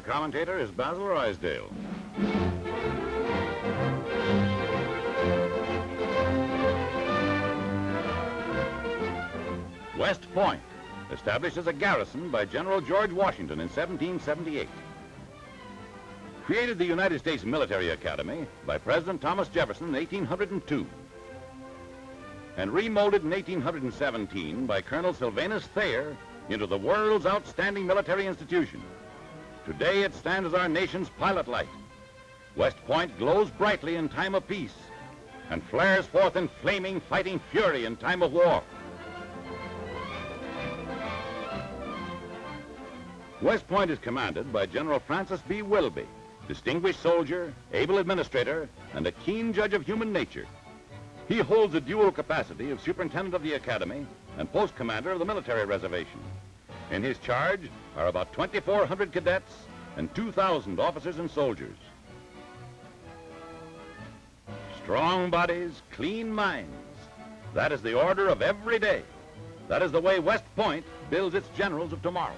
Your commentator is Basil Ruysdael. West Point, established as a garrison by General George Washington in 1778. Created the United States Military Academy by President Thomas Jefferson in 1802. And remolded in 1817 by Colonel Sylvanus Thayer into the world's outstanding military institution. Today it stands as our nation's pilot light. West Point glows brightly in time of peace and flares forth in flaming, fighting fury in time of war. West Point is commanded by General Francis B. Wilby, distinguished soldier, able administrator, and a keen judge of human nature. He holds a dual capacity of superintendent of the academy and post commander of the military reservation. In his charge are about 2,400 cadets and 2,000 officers and soldiers. Strong bodies, clean minds. That is the order of every day. That is the way West Point builds its generals of tomorrow.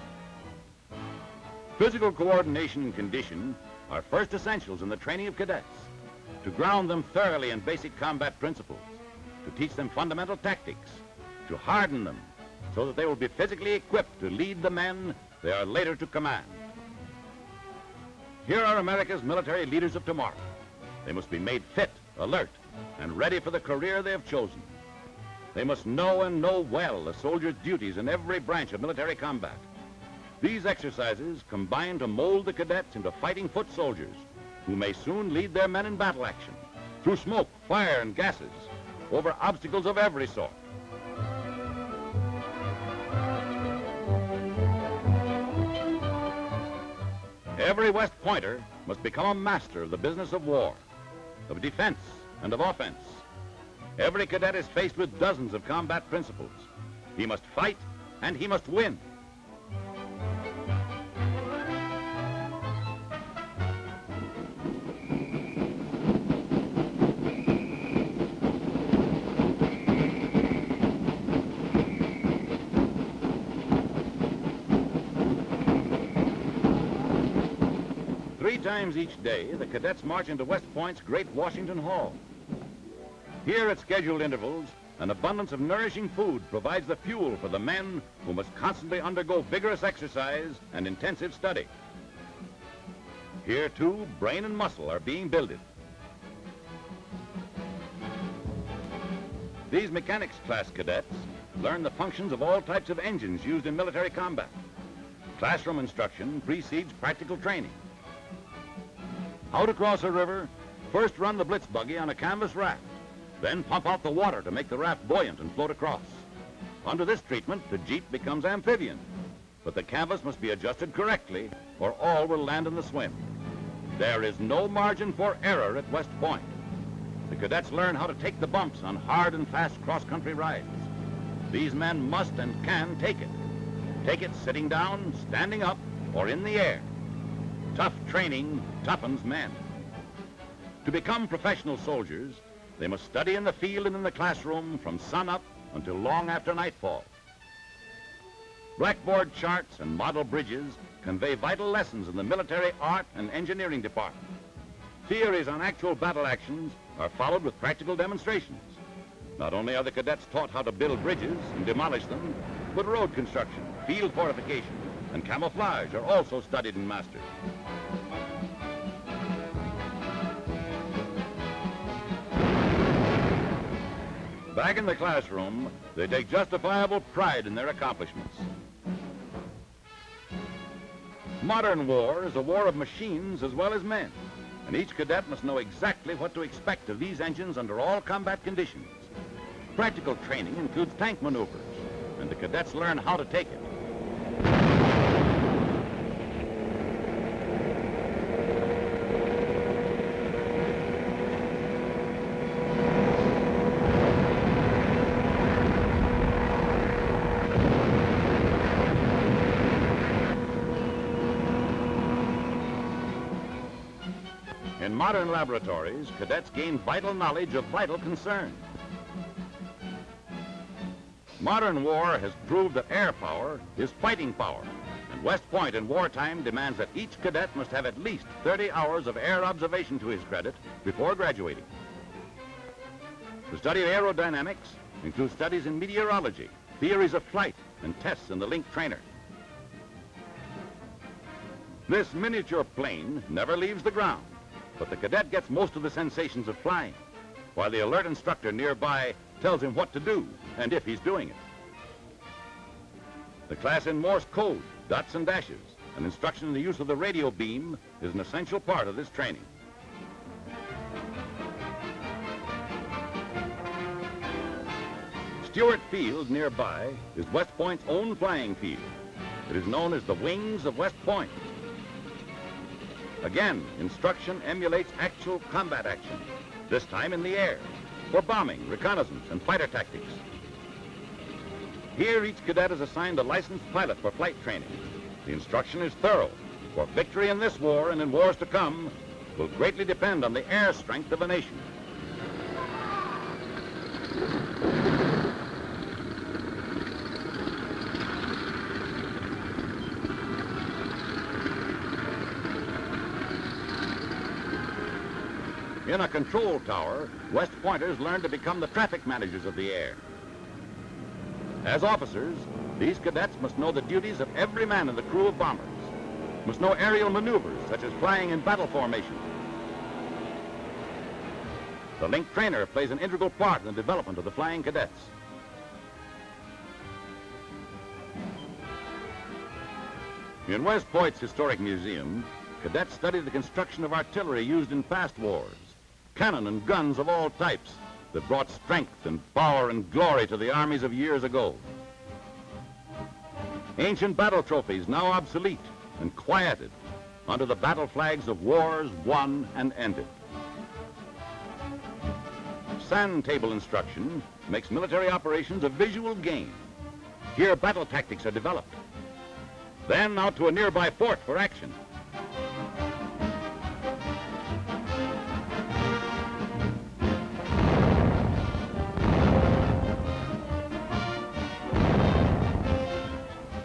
Physical coordination and condition are first essentials in the training of cadets, to ground them thoroughly in basic combat principles, to teach them fundamental tactics, to harden them so that they will be physically equipped to lead the men they are later to command. Here are America's military leaders of tomorrow. They must be made fit, alert, and ready for the career they have chosen. They must know and know well a soldier's duties in every branch of military combat. These exercises combine to mold the cadets into fighting foot soldiers who may soon lead their men in battle action through smoke, fire, and gases over obstacles of every sort. Every West Pointer must become a master of the business of war, of defense, and of offense. Every cadet is faced with dozens of combat principles. He must fight, and he must win. Three times each day, the cadets march into West Point's great Washington Hall. Here at scheduled intervals, an abundance of nourishing food provides the fuel for the men who must constantly undergo vigorous exercise and intensive study. Here, too, brain and muscle are being builded. These mechanics class cadets learn the functions of all types of engines used in military combat. Classroom instruction precedes practical training. How to cross a river? First run the blitz buggy on a canvas raft. Then pump out the water to make the raft buoyant and float across. Under this treatment, the jeep becomes amphibian. But the canvas must be adjusted correctly or all will land in the swim. There is no margin for error at West Point. The cadets learn how to take the bumps on hard and fast cross-country rides. These men must and can take it. Take it sitting down, standing up, or in the air. Tough training toughens men. To become professional soldiers, they must study in the field and in the classroom from sun-up until long after nightfall. Blackboard charts and model bridges convey vital lessons in the military art and engineering department. Theories on actual battle actions are followed with practical demonstrations. Not only are the cadets taught how to build bridges and demolish them, but road construction, field fortification, and camouflage are also studied and mastered. Back in the classroom, they take justifiable pride in their accomplishments. Modern war is a war of machines as well as men, and each cadet must know exactly what to expect of these engines under all combat conditions. Practical training includes tank maneuvers, and the cadets learn how to take it. In modern laboratories, cadets gain vital knowledge of vital concern. Modern war has proved that air power is fighting power, and West Point in wartime demands that each cadet must have at least 30 hours of air observation to his credit before graduating. The study of aerodynamics includes studies in meteorology, theories of flight, and tests in the link trainer. This miniature plane never leaves the ground, but the cadet gets most of the sensations of flying, while the alert instructor nearby tells him what to do and if he's doing it. The class in Morse code, dots and dashes, and instruction in the use of the radio beam is an essential part of this training. Stewart Field nearby is West Point's own flying field. It is known as the Wings of West Point. Again, instruction emulates actual combat action, this time in the air, for bombing, reconnaissance, and fighter tactics. Here, each cadet is assigned a licensed pilot for flight training. The instruction is thorough, for victory in this war and in wars to come will greatly depend on the air strength of a nation. In a control tower, West Pointers learn to become the traffic managers of the air. As officers, these cadets must know the duties of every man in the crew of bombers, must know aerial maneuvers such as flying in battle formation. The link trainer plays an integral part in the development of the flying cadets. In West Point's Historic Museum, cadets study the construction of artillery used in past wars, cannon and guns of all types that brought strength and power and glory to the armies of years ago. Ancient battle trophies now obsolete and quieted under the battle flags of wars won and ended. Sand table instruction makes military operations a visual game. Here battle tactics are developed. Then out to a nearby fort for action.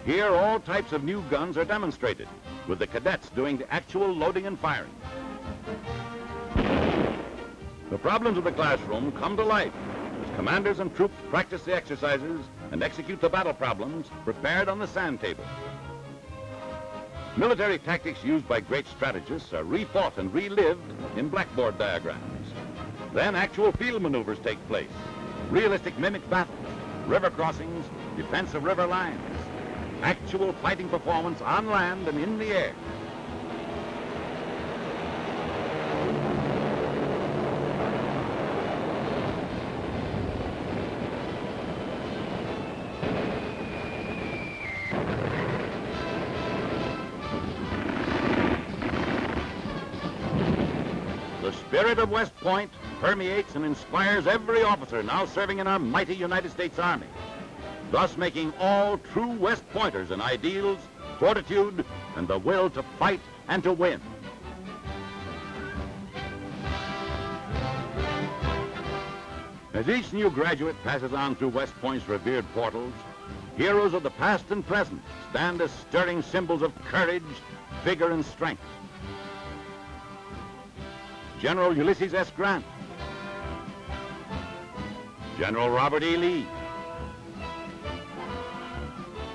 Here, all types of new guns are demonstrated, with the cadets doing the actual loading and firing. The problems of the classroom come to life as commanders and troops practice the exercises and execute the battle problems prepared on the sand table. Military tactics used by great strategists are refought and relived in blackboard diagrams. Then actual field maneuvers take place, realistic mimic battles, river crossings, defense of river lines, actual fighting performance on land and in the air. The spirit of West Point permeates and inspires every officer now serving in our mighty United States Army, thus making all true West Pointers in ideals, fortitude, and the will to fight and to win. As each new graduate passes on through West Point's revered portals, heroes of the past and present stand as stirring symbols of courage, vigor, and strength. General Ulysses S. Grant, General Robert E. Lee,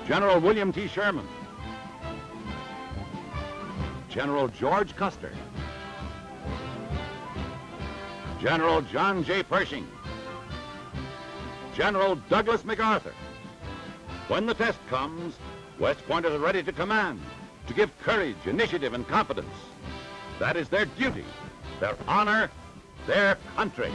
General William T. Sherman, General George Custer, General John J. Pershing, General Douglas MacArthur. When the test comes, West Pointers are ready to command, to give courage, initiative, and confidence. That is their duty, their honor, their country.